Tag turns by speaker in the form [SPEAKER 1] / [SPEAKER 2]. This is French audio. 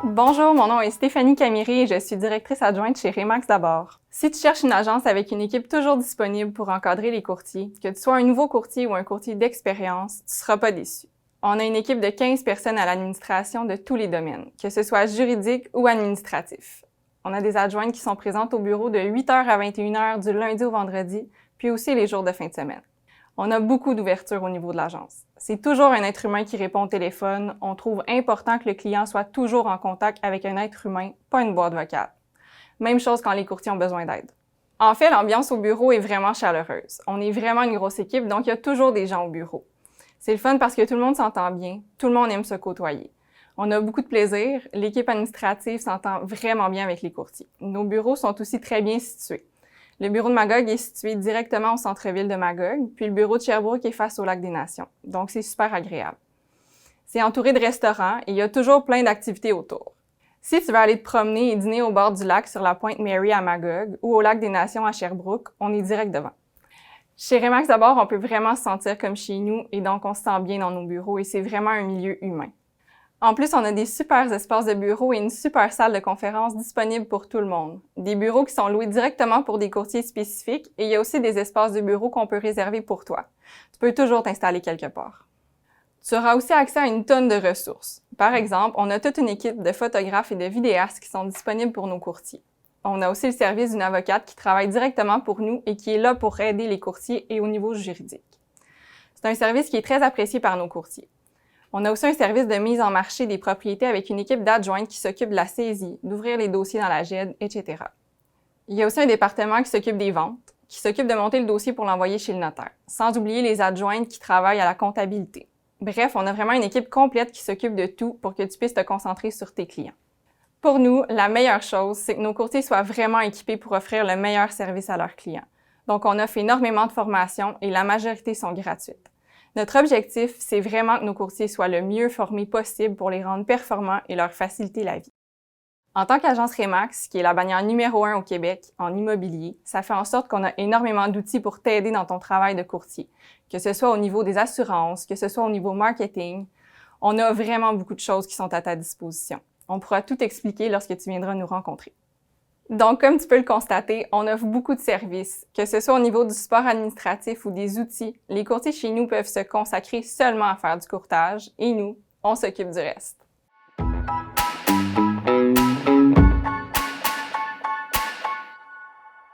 [SPEAKER 1] Bonjour, mon nom est Stéphanie Camiri et je suis directrice adjointe chez Remax d'abord. Si tu cherches une agence avec une équipe toujours disponible pour encadrer les courtiers, que tu sois un nouveau courtier ou un courtier d'expérience, tu ne seras pas déçu. On a une équipe de 15 personnes à l'administration de tous les domaines, que ce soit juridique ou administratif. On a des adjointes qui sont présentes au bureau de 8h à 21h du lundi au vendredi, puis aussi les jours de fin de semaine. On a beaucoup d'ouverture au niveau de l'agence. C'est toujours un être humain qui répond au téléphone. On trouve important que le client soit toujours en contact avec un être humain, pas une boîte vocale. Même chose quand les courtiers ont besoin d'aide. En fait, l'ambiance au bureau est vraiment chaleureuse. On est vraiment une grosse équipe, donc il y a toujours des gens au bureau. C'est le fun parce que tout le monde s'entend bien, tout le monde aime se côtoyer. On a beaucoup de plaisir. L'équipe administrative s'entend vraiment bien avec les courtiers. Nos bureaux sont aussi très bien situés. Le bureau de Magog est situé directement au centre-ville de Magog, puis le bureau de Sherbrooke est face au lac des Nations. Donc, c'est super agréable. C'est entouré de restaurants et il y a toujours plein d'activités autour. Si tu veux aller te promener et dîner au bord du lac sur la pointe Mary à Magog ou au lac des Nations à Sherbrooke, on est direct devant. Chez Remax d'abord, on peut vraiment se sentir comme chez nous et donc on se sent bien dans nos bureaux et c'est vraiment un milieu humain. En plus, on a des super espaces de bureaux et une super salle de conférence disponible pour tout le monde. Des bureaux qui sont loués directement pour des courtiers spécifiques et il y a aussi des espaces de bureaux qu'on peut réserver pour toi. Tu peux toujours t'installer quelque part. Tu auras aussi accès à une tonne de ressources. Par exemple, on a toute une équipe de photographes et de vidéastes qui sont disponibles pour nos courtiers. On a aussi le service d'une avocate qui travaille directement pour nous et qui est là pour aider les courtiers et au niveau juridique. C'est un service qui est très apprécié par nos courtiers. On a aussi un service de mise en marché des propriétés avec une équipe d'adjointes qui s'occupe de la saisie, d'ouvrir les dossiers dans la GED, etc. Il y a aussi un département qui s'occupe des ventes, qui s'occupe de monter le dossier pour l'envoyer chez le notaire, sans oublier les adjointes qui travaillent à la comptabilité. Bref, on a vraiment une équipe complète qui s'occupe de tout pour que tu puisses te concentrer sur tes clients. Pour nous, la meilleure chose, c'est que nos courtiers soient vraiment équipés pour offrir le meilleur service à leurs clients. Donc, on offre énormément de formations et la majorité sont gratuites. Notre objectif, c'est vraiment que nos courtiers soient le mieux formés possible pour les rendre performants et leur faciliter la vie. En tant qu'agence Remax, qui est la bannière numéro 1 au Québec en immobilier, ça fait en sorte qu'on a énormément d'outils pour t'aider dans ton travail de courtier, que ce soit au niveau des assurances, que ce soit au niveau marketing. On a vraiment beaucoup de choses qui sont à ta disposition. On pourra tout expliquer lorsque tu viendras nous rencontrer. Donc, comme tu peux le constater, on offre beaucoup de services, que ce soit au niveau du support administratif ou des outils. Les courtiers chez nous peuvent se consacrer seulement à faire du courtage et nous, on s'occupe du reste.